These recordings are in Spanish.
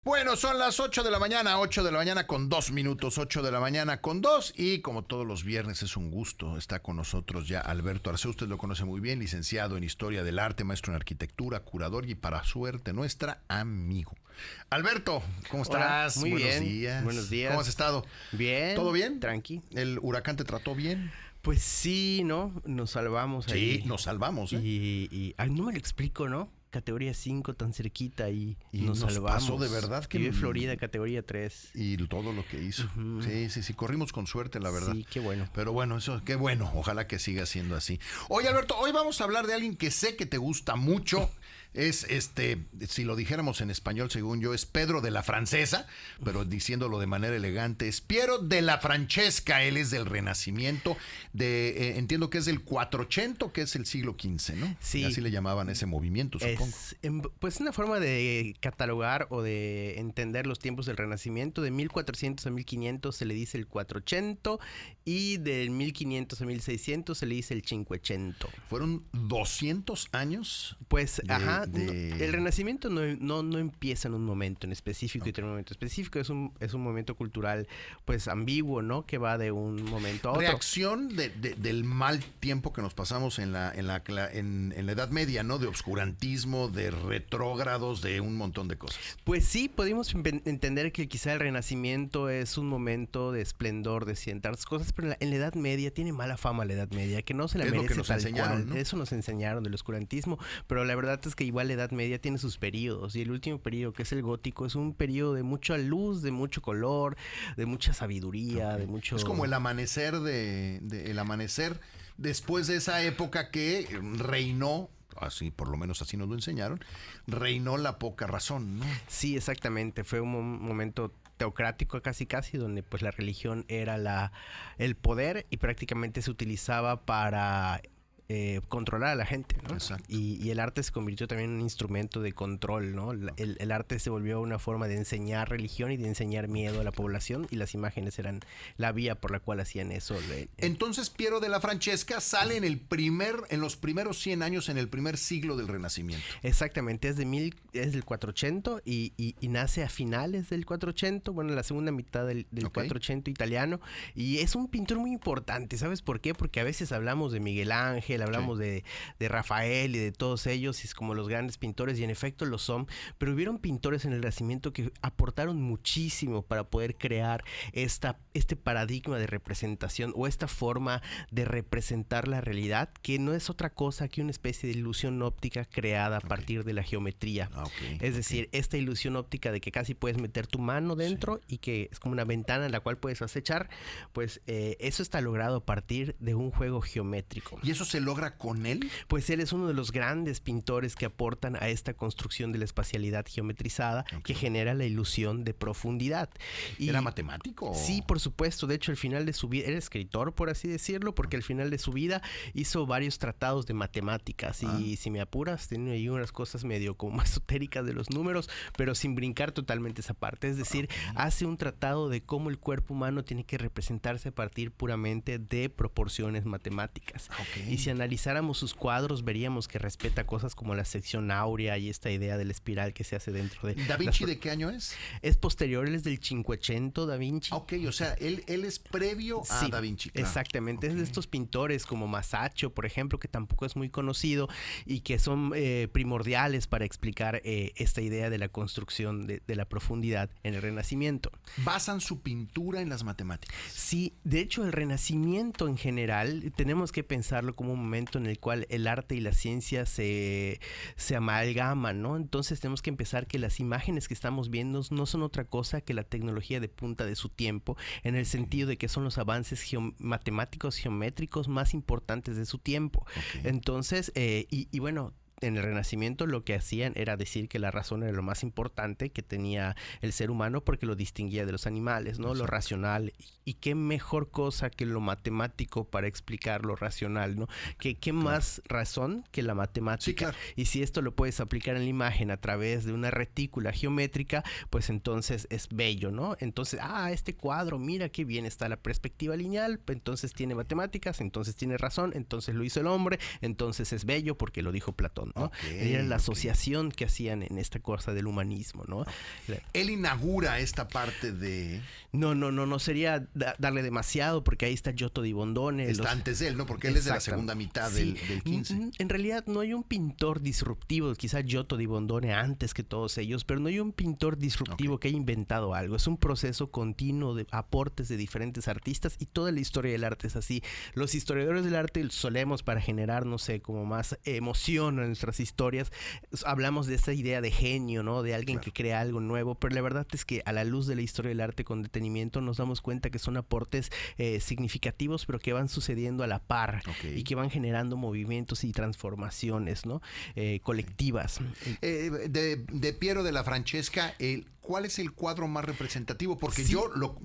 Bueno, son las 8 de la mañana, 8 de la mañana con 2 minutos, 8 de la mañana con 2 y como todos los viernes es un gusto, está con nosotros ya Alberto Arce, usted lo conoce muy bien, licenciado en Historia del Arte, maestro en Arquitectura, curador y para suerte nuestra, amigo. Alberto, ¿cómo estás? Muy Buenos bien. días. Buenos días. ¿Cómo has estado? Bien. ¿Todo bien? Tranqui. ¿El huracán te trató bien? Pues sí, ¿no? Nos salvamos ahí. Sí, nos salvamos, ¿eh? Ay, no me lo explico, ¿no? Categoría 5 tan cerquita y nos salvamos. Pasó de verdad que... Vive Florida, categoría 3. Y todo lo que hizo. Uh-huh. Sí, corrimos con suerte, la verdad. Sí, qué bueno. Pero bueno, eso, qué bueno. Ojalá que siga siendo así. Oye, Alberto, hoy vamos a hablar de alguien que sé que te gusta mucho. Es si lo dijéramos en español, según yo, es Pedro de la Francesa, pero diciéndolo de manera elegante, es Piero de la Francesca. Él es del Renacimiento, entiendo que es del 480, que es el siglo XV, ¿no? Sí. Y así le llamaban ese movimiento, supongo. Pues una forma de catalogar o de entender los tiempos del Renacimiento. De 1400 a 1500 se le dice el 480 y del 1500 a 1600 se le dice el 580. Fueron 200 años. Pues, el Renacimiento no empieza en un momento en específico y tiene un momento específico. Es un momento cultural, pues, ambiguo, ¿no? Que va de un momento a otro. Reacción del mal tiempo que nos pasamos en la Edad Media, ¿no? De obscurantismo, de retrógrados, de un montón de cosas. Pues sí, podemos entender que quizá el Renacimiento es un momento de esplendor, de ciertas cosas, pero en la Edad Media tiene mala fama la Edad Media, que no se la merece, lo que nos tal enseñaron, cual. ¿no? Eso nos enseñaron del oscurantismo, pero la verdad es que igual la Edad Media tiene sus periodos, y el último periodo, que es el gótico, es un periodo de mucha luz, de mucho color, de mucha sabiduría, de mucho... Es como el amanecer el amanecer después de esa época que reinó, así por lo menos así nos lo enseñaron, reinó la poca razón, ¿no? Sí, exactamente, fue un momento teocrático casi, donde pues la religión era el poder y prácticamente se utilizaba para controlar a la gente, ¿no? Exacto. Y el arte se convirtió también en un instrumento de control, ¿no? El arte se volvió una forma de enseñar religión y de enseñar miedo a la población, y las imágenes eran la vía por la cual hacían eso. Entonces Piero de la Francesca sale en los primeros 100 años, en el primer siglo del Renacimiento. Exactamente, es del 480 y nace a finales del 480, bueno, la segunda mitad del 480 italiano, y es un pintor muy importante. ¿Sabes por qué? Porque a veces hablamos de Miguel Ángel, hablamos de Rafael y de todos ellos, y es como los grandes pintores, y en efecto lo son, pero hubieron pintores en el Renacimiento que aportaron muchísimo para poder crear este paradigma de representación, o esta forma de representar la realidad, que no es otra cosa que una especie de ilusión óptica creada a partir de la geometría. Es decir, esta ilusión óptica de que casi puedes meter tu mano dentro y que es como una ventana en la cual puedes acechar, pues eso está logrado a partir de un juego geométrico. ¿Y eso se logra con él? Pues él es uno de los grandes pintores que aportan a esta construcción de la espacialidad geometrizada que genera la ilusión de profundidad. ¿Era matemático? Sí, por supuesto. De hecho, al final de su vida, era escritor, por así decirlo, porque al final de su vida hizo varios tratados de matemáticas. Y si me apuras, tiene ahí unas cosas medio como esotéricas de los números, pero sin brincar totalmente esa parte. Es decir, hace un tratado de cómo el cuerpo humano tiene que representarse a partir puramente de proporciones matemáticas. Y si analizáramos sus cuadros, veríamos que respeta cosas como la sección áurea y esta idea de la espiral que se hace dentro de... ¿Da Vinci de qué año es? Es posterior, él es del 580, Da Vinci. Ok, o sea, él es previo a Da Vinci. Claro. Exactamente, es de estos pintores como Masaccio, por ejemplo, que tampoco es muy conocido y que son primordiales para explicar esta idea de la construcción de la profundidad en el Renacimiento. ¿Basan su pintura en las matemáticas? Sí, de hecho el Renacimiento en general tenemos que pensarlo como un momento en el cual el arte y la ciencia se amalgaman, ¿no? Entonces tenemos que empezar que las imágenes que estamos viendo no son otra cosa que la tecnología de punta de su tiempo, en el sentido de que son los avances matemáticos geométricos más importantes de su tiempo. Entonces, y bueno, en el Renacimiento lo que hacían era decir que la razón era lo más importante que tenía el ser humano, porque lo distinguía de los animales, ¿no? Lo racional. Y qué mejor cosa que lo matemático para explicar lo racional, ¿no? ¿Qué más razón que la matemática? Sí, claro. Y si esto lo puedes aplicar en la imagen a través de una retícula geométrica, pues entonces es bello, ¿no? Entonces, este cuadro, mira qué bien está la perspectiva lineal, entonces tiene matemáticas, entonces tiene razón, entonces lo hizo el hombre, entonces es bello porque lo dijo Platón. ¿no? Era la asociación que hacían en esta cosa del humanismo, ¿no? Él inaugura esta parte de... No sería darle demasiado, porque ahí está Giotto di Bondone. Está antes de él, ¿no? Porque él es de la segunda mitad del 15. En realidad no hay un pintor disruptivo, quizá Giotto di Bondone antes que todos ellos, pero no hay un pintor disruptivo que haya inventado algo. Es un proceso continuo de aportes de diferentes artistas, y toda la historia del arte es así. Los historiadores del arte solemos, para generar, no sé, como más emoción en nuestras historias, hablamos de esa idea de genio, ¿no? De alguien que crea algo nuevo, pero la verdad es que a la luz de la historia del arte con detenimiento nos damos cuenta que son aportes significativos, pero que van sucediendo a la par y que van generando movimientos y transformaciones, ¿no? Colectivas. De Piero della Francesca, ¿cuál es el cuadro más representativo? Porque yo lo...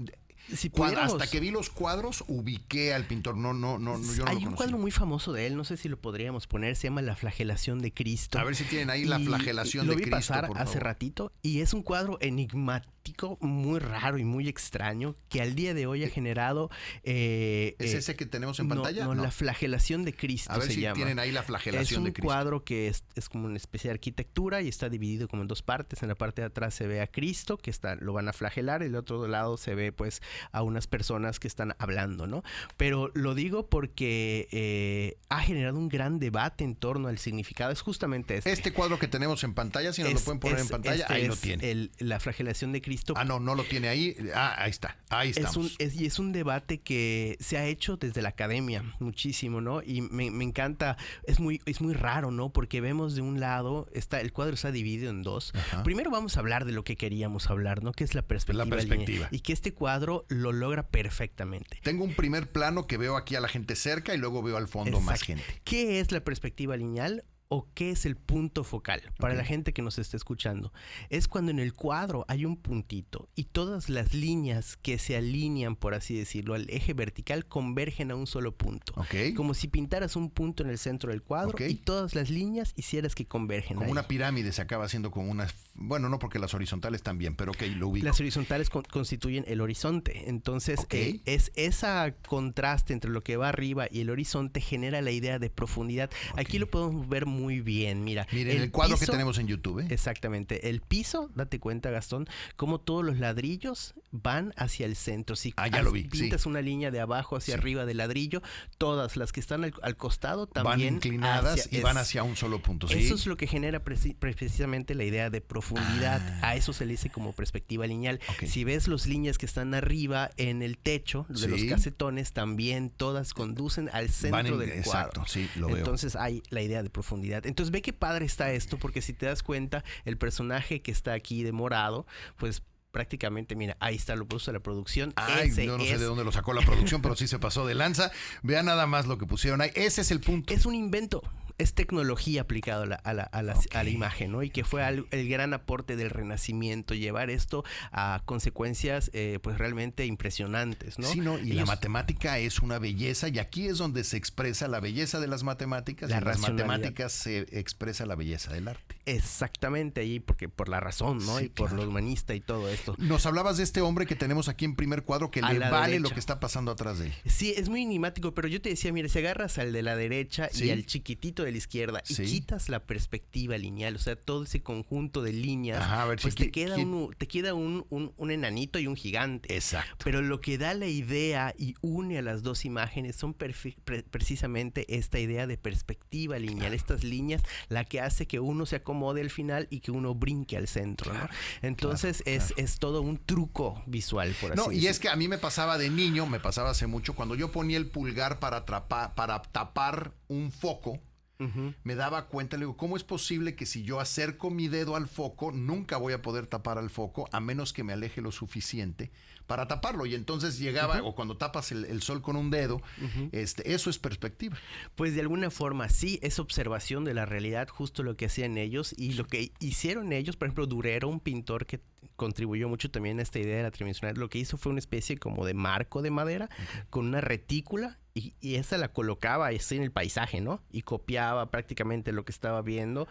hasta que vi los cuadros ubiqué al pintor. Yo no lo conocí. Hay un cuadro muy famoso de él, no sé si lo podríamos poner, se llama La flagelación de Cristo. A ver si tienen ahí La flagelación de Cristo. Lo vi pasar hace ratito, y es un cuadro enigmático, muy raro y muy extraño, que al día de hoy ha generado... ¿Es ese que tenemos en pantalla? No, La flagelación de Cristo se llama. A ver si tienen ahí La flagelación de Cristo. Es un cuadro que es como una especie de arquitectura y está dividido como en dos partes. En la parte de atrás se ve a Cristo, que lo van a flagelar, y del otro lado se ve pues a unas personas que están hablando, ¿no? Pero lo digo porque ha generado un gran debate en torno al significado. Es justamente este cuadro que tenemos en pantalla, si nos lo pueden poner en pantalla, ahí lo tiene. La flagelación de Cristo. No lo tiene ahí. Ahí está. Ahí estamos. Es un debate que se ha hecho desde la academia muchísimo, ¿no? Y me encanta. Es muy raro, ¿no? Porque vemos de un lado, el cuadro está dividido en dos. Ajá. Primero vamos a hablar de lo que queríamos hablar, ¿no? Que es la perspectiva. Y que este cuadro lo logra perfectamente. Tengo un primer plano que veo aquí a la gente cerca y luego veo al fondo más gente. ¿Qué es la perspectiva lineal? ¿O qué es el punto focal? Para la gente que nos está escuchando, es cuando en el cuadro hay un puntito y todas las líneas que se alinean, por así decirlo, al eje vertical convergen a un solo punto. Como si pintaras un punto en el centro del cuadro y todas las líneas hicieras que convergen. Como una pirámide se acaba haciendo como una... Bueno, no, porque las horizontales también, pero lo ubico. Las horizontales constituyen el horizonte. Entonces, es esa contraste entre lo que va arriba y el horizonte genera la idea de profundidad. Aquí lo podemos ver muy bien, mira. Miren el cuadro que tenemos en YouTube. Exactamente. El piso, date cuenta, Gastón, cómo todos los ladrillos van hacia el centro. Si ya lo vi. Pintas una línea de abajo hacia arriba del ladrillo, todas las que están al costado también van inclinadas y van hacia un solo punto. Eso es lo que genera precisamente la idea de profundidad. A eso se le dice como perspectiva lineal. Si ves las líneas que están arriba en el techo de los casetones, también todas conducen al centro del cuadro. Exacto, lo veo. Entonces hay la idea de profundidad. Entonces ve qué padre está esto, porque si te das cuenta, el personaje que está aquí de morado, pues prácticamente, mira, ahí está, lo puso la producción. Yo no sé de dónde lo sacó la producción, pero sí se pasó de lanza. Vean nada más lo que pusieron ahí. Ese es el punto. Es un invento. Es tecnología aplicada a la imagen, ¿no? Y que fue el gran aporte del Renacimiento, llevar esto a consecuencias pues realmente impresionantes, ¿no? Sí, y la matemática es una belleza, y aquí es donde se expresa la belleza de las matemáticas, y en las matemáticas se expresa la belleza del arte. Exactamente, ahí porque por la razón, ¿no? Y por lo humanista y todo esto. Nos hablabas de este hombre que tenemos aquí en primer cuadro, que le vale derecha lo que está pasando atrás de él. Sí, es muy enigmático, pero yo te decía, mira, si agarras al de la derecha y al chiquitito de la izquierda y quitas la perspectiva lineal, o sea, todo ese conjunto de líneas, pues te queda un enanito y un gigante. Exacto. Pero lo que da la idea y une a las dos imágenes son precisamente esta idea de perspectiva lineal, estas líneas, la que hace que uno se acomode al final y que uno brinque al centro, ¿no? Entonces es todo un truco visual, por así decirlo. Y es que a mí me pasaba de niño, me pasaba hace mucho, cuando yo ponía el pulgar para tapar un foco, me daba cuenta, le digo, ¿cómo es posible que si yo acerco mi dedo al foco, nunca voy a poder tapar al foco a menos que me aleje lo suficiente para taparlo? Y entonces llegaba, o cuando tapas el sol con un dedo, eso es perspectiva. Pues de alguna forma sí, es observación de la realidad, justo lo que hacían ellos, y lo que hicieron ellos. Por ejemplo, Durero, un pintor que contribuyó mucho también a esta idea de la tridimensionalidad, lo que hizo fue una especie como de marco de madera con una retícula y esa la colocaba así en el paisaje, ¿no? Y copiaba prácticamente lo que estaba viendo,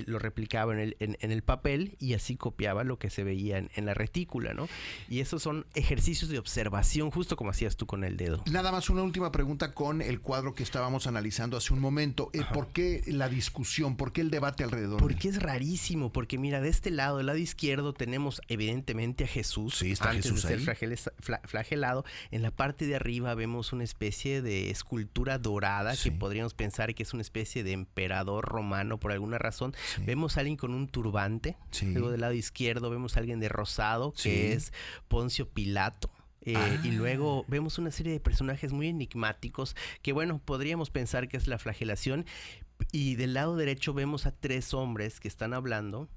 lo replicaba en el papel y así copiaba lo que se veía en la retícula, ¿no? Y esos son ejercicios de observación, justo como hacías tú con el dedo. Nada más una última pregunta con el cuadro que estábamos analizando hace un momento. ¿Por qué la discusión? ¿Por qué el debate alrededor? Porque es rarísimo, porque mira, de este lado, del lado izquierdo, tenemos evidentemente a Jesús, sí, está antes Jesús de ser flagelado. En la parte de arriba vemos una especie de escultura dorada, que podríamos pensar que es una especie de emperador romano por alguna razón. Vemos a alguien con un turbante. Luego del lado izquierdo vemos a alguien de rosado, que es Poncio Pilato. Y luego vemos una serie de personajes muy enigmáticos que, bueno, podríamos pensar que es la flagelación. Y del lado derecho vemos a 3 hombres que están hablando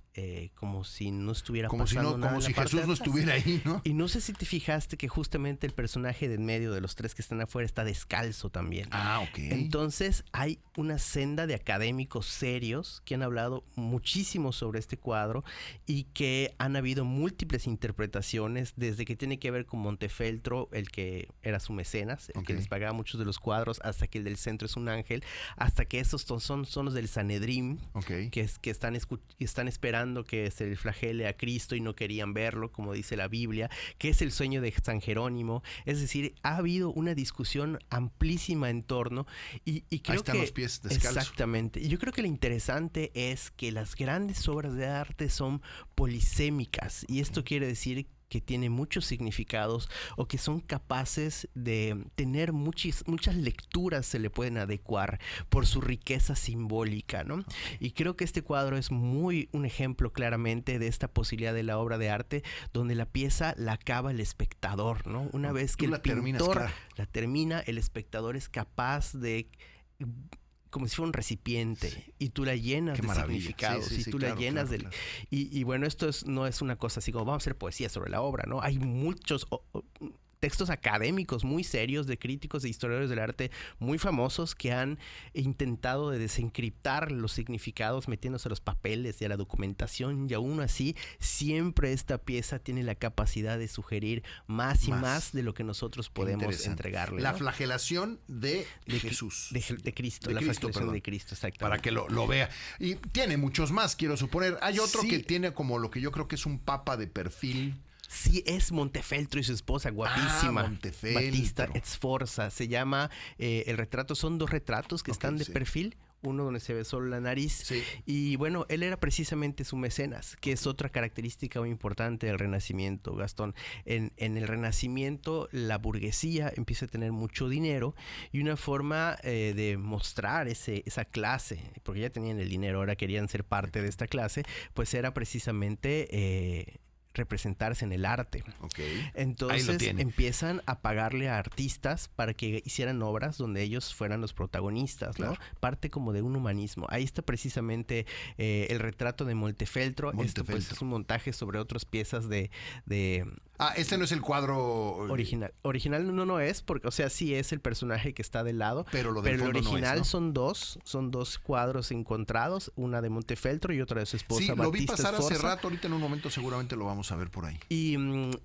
como si no estuviera pasando nada. Como si Jesús no estuviera ahí, ¿no? Y no sé si te fijaste que justamente el personaje de en medio de los 3 que están afuera está descalzo también. Ok. Entonces hay una senda de académicos serios que han hablado muchísimo sobre este cuadro y que han habido múltiples interpretaciones, desde que tiene que ver con Montefeltro, el que era su mecenas, el que les pagaba muchos de los cuadros, hasta que el del centro es un ángel, hasta que estos son los del Sanedrín, que están esperando que se le flagele a Cristo y no querían verlo, como dice la Biblia, que es el sueño de San Jerónimo. Es decir, ha habido una discusión amplísima en torno y creo ahí están que los pies descalzos. Exactamente. Y yo creo que lo interesante es que las grandes obras de arte son polisémicas, y esto quiere decir que tiene muchos significados o que son capaces de tener muchas lecturas, se le pueden adecuar por su riqueza simbólica, ¿no? Y creo que este cuadro es un ejemplo claramente de esta posibilidad de la obra de arte, donde la pieza la acaba el espectador, ¿no? Una vez que el pintor la termina, el espectador es capaz de, como si fuera un recipiente, y tú la llenas de significados, y tú la llenas de... Y bueno, esto no es una cosa así como vamos a hacer poesía sobre la obra, ¿no? Hay muchos textos académicos muy serios de críticos e historiadores del arte muy famosos que han intentado de desencriptar los significados metiéndose a los papeles y a la documentación, y aún así siempre esta pieza tiene la capacidad de sugerir más y más de lo que nosotros podemos entregarle, ¿no? La flagelación de Jesús. De Cristo, la flagelación de Cristo, exactamente. Para que lo vea. Y tiene muchos más, quiero suponer. Hay otro que tiene como lo que yo creo que es un papa de perfil. Sí, es Montefeltro y su esposa, guapísima. Battista Sforza. Se llama el retrato. Son 2 retratos que están de perfil. Uno donde se ve solo la nariz. Y bueno, él era precisamente su mecenas, que es otra característica muy importante del Renacimiento, Gastón. En el Renacimiento, la burguesía empieza a tener mucho dinero, y una forma de mostrar esa clase, porque ya tenían el dinero, ahora querían ser parte de esta clase, pues era precisamente representarse en el arte. Entonces empiezan a pagarle a artistas para que hicieran obras donde ellos fueran los protagonistas, ¿no? Parte como de un humanismo. Ahí está precisamente el retrato de Montefeltro. Esto pues es un montaje sobre otras piezas de este no es el cuadro original. Original no es, porque, o sea, sí es el personaje que está del lado, pero el original no es, ¿no? son dos cuadros encontrados, una de Montefeltro y otra de su esposa. Sí, lo vi pasar Sforza. hace rato, ahorita en un momento seguramente lo vamos a ver por ahí. Y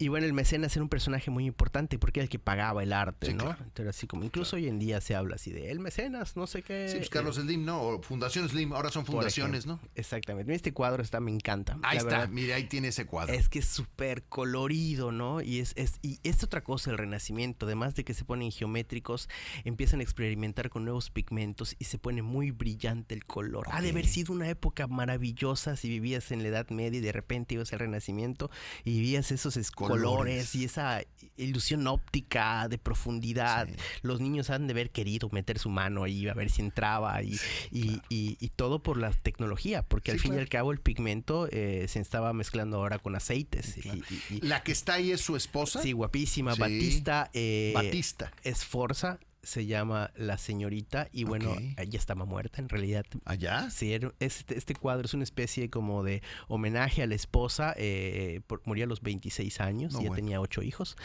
bueno, el mecenas era un personaje muy importante porque era el que pagaba el arte, ¿no? Claro. Entonces, así como incluso hoy en día se habla así de el mecenas, no sé qué. Sí, pues Carlos Slim, ¿no? O Fundación Slim, ahora son fundaciones, ¿no? Exactamente. Este cuadro me encanta. Ahí está, verdad, mire, ahí tiene ese cuadro. Es que es súper colorido, ¿no? Y es otra cosa el Renacimiento, además de que se ponen geométricos, empiezan a experimentar con nuevos pigmentos y se pone muy brillante el color. Ha de haber sido una época maravillosa si vivías en la Edad Media y de repente ibas al Renacimiento y vivías esos colores y esa ilusión óptica de profundidad. Los niños han de haber querido meter su mano ahí a ver si entraba y todo por la tecnología, porque al fin y al cabo el pigmento se estaba mezclando ahora con aceites. La que está ahí es su esposa. Sí, guapísima. Battista Sforza se llama la señorita, y bueno, ella estaba muerta en realidad. ¿Allá? Sí, este cuadro es una especie como de homenaje a la esposa. Murió a los 26 años y ya tenía 8 hijos.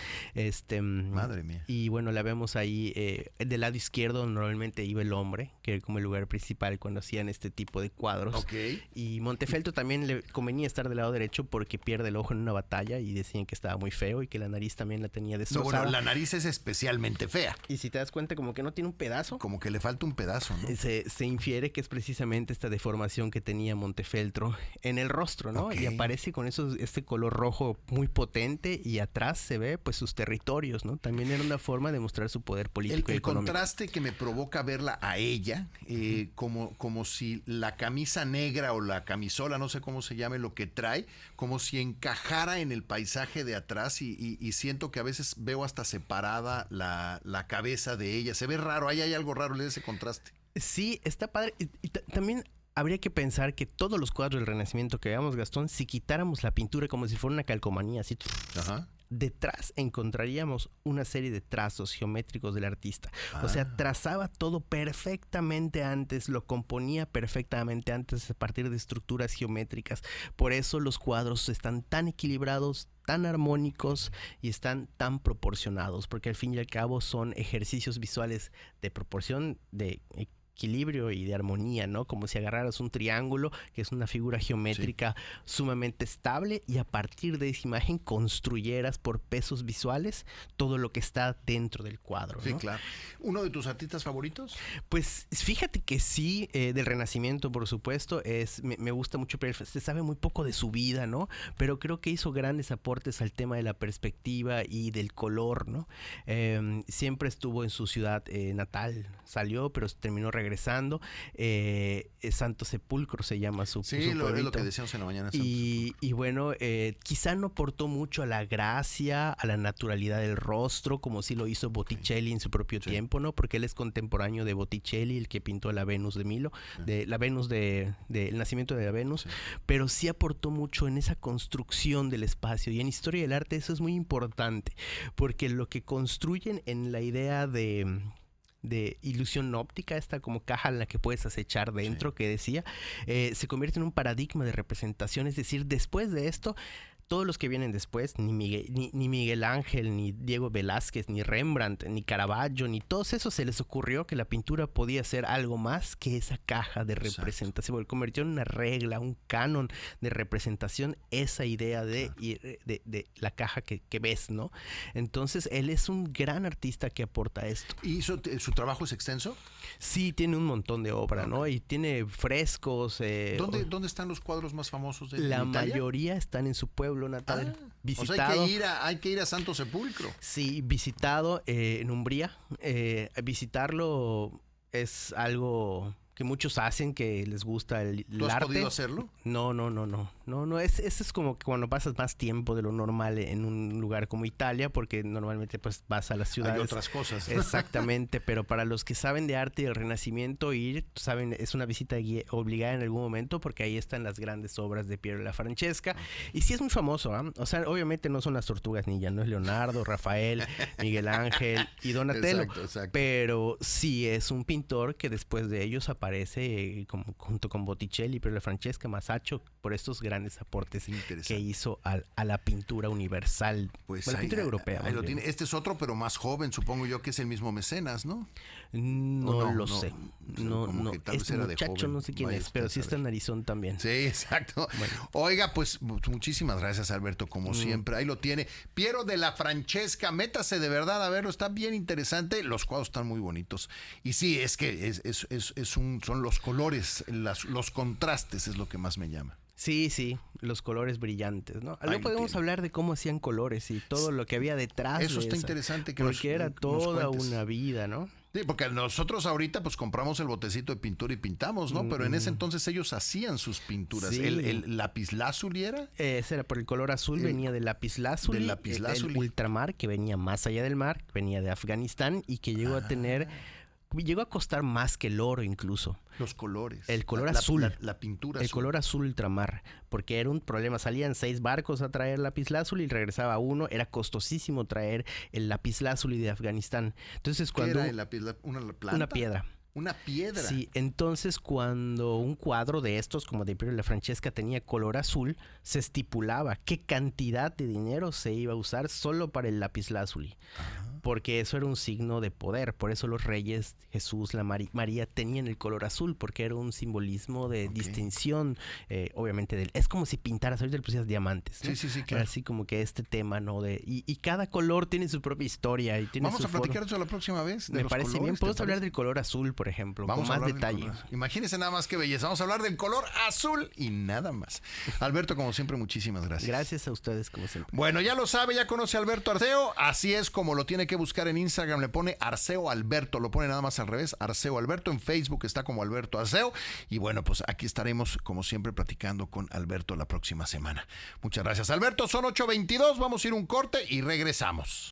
Madre mía. Y bueno, la vemos ahí del lado izquierdo. Normalmente iba el hombre, que era como el lugar principal cuando hacían este tipo de cuadros. Y Montefeltro también le convenía estar del lado derecho porque pierde el ojo en una batalla y decían que estaba muy feo y que la nariz también la tenía destrozada. No, bueno, la nariz es especialmente fea. Y si te das cuenta, frente como que no tiene un pedazo. Como que le falta un pedazo, ¿no? Se infiere que es precisamente esta deformación que tenía Montefeltro en el rostro, ¿no? Okay. Y aparece con este color rojo muy potente y atrás se ve pues sus territorios, ¿no? También era una forma de mostrar su poder político y el económico. contraste que me provoca verla a ella, como si la camisa negra o la camisola, no sé cómo se llame, lo que trae, como si encajara en el paisaje de atrás y siento que a veces veo hasta separada la cabeza de ella. Se ve raro, ahí hay algo raro, le da ese contraste. Sí, está padre. Y también habría que pensar que todos los cuadros del Renacimiento que veamos, Gastón, si quitáramos la pintura como si fuera una calcomanía, así... Ajá. Detrás encontraríamos una serie de trazos geométricos del artista. O sea, trazaba todo perfectamente antes, lo componía perfectamente antes a partir de estructuras geométricas. Por eso los cuadros están tan equilibrados, tan armónicos y están tan proporcionados, porque al fin y al cabo son ejercicios visuales de proporción, de equilibrio y de armonía, ¿no? Como si agarraras un triángulo, que es una figura geométrica sumamente estable, y a partir de esa imagen construyeras por pesos visuales todo lo que está dentro del cuadro, ¿no? Sí, claro. ¿Uno de tus artistas favoritos? Pues fíjate que sí, del Renacimiento, por supuesto, me gusta mucho, pero se sabe muy poco de su vida, ¿no? Pero creo que hizo grandes aportes al tema de la perspectiva y del color, ¿no? Siempre estuvo en su ciudad natal, salió, pero terminó regresando. Santo Sepulcro se llama su Sí, su es lo que decíamos en la mañana. y bueno, quizá no aportó mucho a la gracia, a la naturalidad del rostro, como sí lo hizo Botticelli en su propio tiempo, ¿no? Porque él es contemporáneo de Botticelli, el que pintó la Venus de Milo, de la Venus el nacimiento de la Venus, pero sí aportó mucho en esa construcción del espacio. Y en historia del arte eso es muy importante, porque lo que construyen en la idea de ilusión óptica, esta como caja en la que puedes acechar dentro, que decía, se convierte en un paradigma de representación. Es decir, después de esto, todos los que vienen después, ni Miguel Ángel, ni Diego Velázquez, ni Rembrandt, ni Caravaggio, ni todos esos se les ocurrió que la pintura podía ser algo más que esa caja de representación. Convirtió en una regla, un canon de representación, esa idea de la caja que ves, ¿no? Entonces, él es un gran artista que aporta esto. ¿Y su trabajo es extenso? Sí, tiene un montón de obra, ¿no? Y tiene frescos. ¿Dónde están los cuadros más famosos de Italia? La mayoría están en su pueblo natal. Visitado. O sea, hay que ir a Santo Sepulcro. Sí, visitado en Umbría. Visitarlo es algo que muchos hacen, que les gusta el arte. ¿Tú has podido hacerlo? No. Eso es como que cuando pasas más tiempo de lo normal en un lugar como Italia, porque normalmente pues vas a las ciudades. Hay otras cosas. Exactamente, pero para los que saben de arte y del Renacimiento, saben, es una visita obligada en algún momento, porque ahí están las grandes obras de Piero della Francesca. Y sí es muy famoso, ¿eh? O sea, obviamente no son las Tortugas Ninja, no es Leonardo, Rafael, Miguel Ángel y Donatello. Exacto. Pero sí es un pintor que después de ellos aparece junto con Botticelli, Piero della Francesca, Masaccio, por estos grandes aportes que hizo a la pintura universal, pues la pintura europea. Ahí lo tiene. Este es otro, pero más joven, supongo yo que es el mismo Mecenas, ¿no? No lo sé. No. Que tal vez este era muchacho de joven. No sé quién es, pero sí está en Arizona también. Sí, exacto. Bueno. Oiga, pues muchísimas gracias, Alberto, como siempre. Ahí lo tiene. Piero della Francesca, métase de verdad a verlo, está bien interesante. Los cuadros están muy bonitos. Y sí, es que son los colores, los contrastes es lo que más me llama. Sí, los colores brillantes, ¿no? Luego podemos hablar de cómo hacían colores y todo lo que había detrás. Eso está interesante. Porque era toda una vida, ¿no? Sí, porque nosotros ahorita pues compramos el botecito de pintura y pintamos, ¿no? Pero en ese entonces ellos hacían sus pinturas. Sí. ¿El lapislázuli era? Ese era por el color azul, venía del lapislázuli. El ultramar, que venía más allá del mar, venía de Afganistán y que llegó a tener... Llegó a costar más que el oro incluso. Los colores. El color azul. La pintura azul. El color azul ultramar. Porque era un problema. Salían 6 barcos a traer lapislázuli y regresaba uno. Era costosísimo traer el lapislázuli de Afganistán. Entonces cuando... ¿Qué era una planta? Una piedra. Una piedra. Sí, entonces cuando un cuadro de estos, como de Piero della Francesca, tenía color azul, se estipulaba qué cantidad de dinero se iba a usar solo para el lapislázuli. porque eso era un signo de poder. Por eso los reyes, Jesús, María, tenían el color azul, porque era un simbolismo de distinción, obviamente. Es como si pintaras, ahorita le pusieras diamantes, ¿no? Sí, claro. Así como que este tema, ¿no? Y cada color tiene su propia historia. Y tiene Vamos a platicar eso la próxima vez. Me parece bien. Podemos hablar del color azul, por ejemplo, con más detalle. Imagínense nada más qué belleza. Vamos a hablar del color azul y nada más. Alberto, como siempre, muchísimas gracias. Gracias a ustedes, como siempre. Bueno, ya lo sabe, ya conoce a Alberto Arceo. Así es como lo tiene que buscar en Instagram. Le pone Arceo Alberto. Lo pone nada más al revés. Arceo Alberto. En Facebook está como Alberto Arceo. Y bueno, pues aquí estaremos, como siempre, platicando con Alberto la próxima semana. Muchas gracias, Alberto. Son 8:22. Vamos a ir un corte y regresamos.